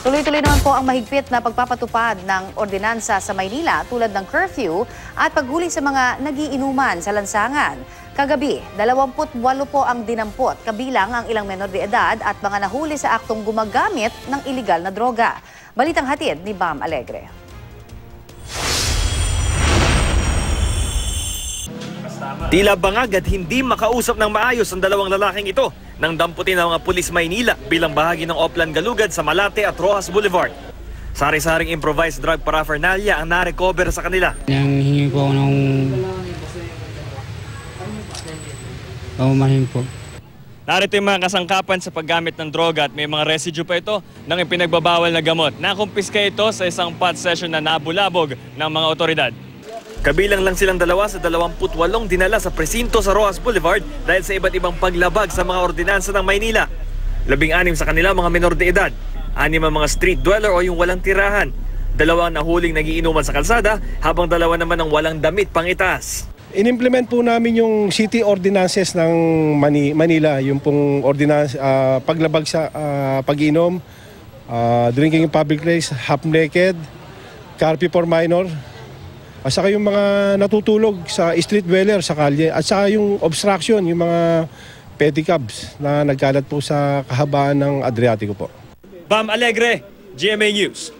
Tuloy-tuloy naman po ang mahigpit na pagpapatupad ng ordinansa sa Maynila tulad ng curfew at paghuli sa mga nagiinuman sa lansangan. Kagabi, 28 po ang dinampot, kabilang ang ilang menor de edad at mga nahuli sa aktong gumagamit ng iligal na droga. Balitang hatid ni Bam Alegre. Tila bangag at hindi makausap ng maayos ang dalawang lalaking ito nang damputin ng mga pulis Maynila bilang bahagi ng Oplan Galugad sa Malate at Rojas Boulevard. Sari-saring improvised drug paraphernalia ang na-recover sa kanila. Hingi po ako ng paumanhin po. Narito yung mga kasangkapan sa paggamit ng droga at may mga residue pa ito ng ipinagbabawal na gamot. Nakumpiska ito sa isang pot session na nabulabog ng mga otoridad. Kabilang lang silang dalawa sa 28 dinala sa presinto sa Rojas Boulevard dahil sa iba't ibang paglabag sa mga ordinansa ng Maynila. 16 sa kanila mga menor de edad, 6 ang mga street dweller o yung walang tirahan, 2 ang nahuling nagiinuman sa kalsada habang 2 naman ang walang damit pang-itaas. In-implement po namin yung city ordinances ng Manila, yung pong ordinance, paglabag sa pag-inom, drinking in public place, half naked, curfew for minor, at saka yung mga natutulog sa street dweller sa kalye, at saka yung obstruction, yung mga pedicabs na nagkalat po sa kahabaan ng Adriatico po. Bam Alegre, GMA News.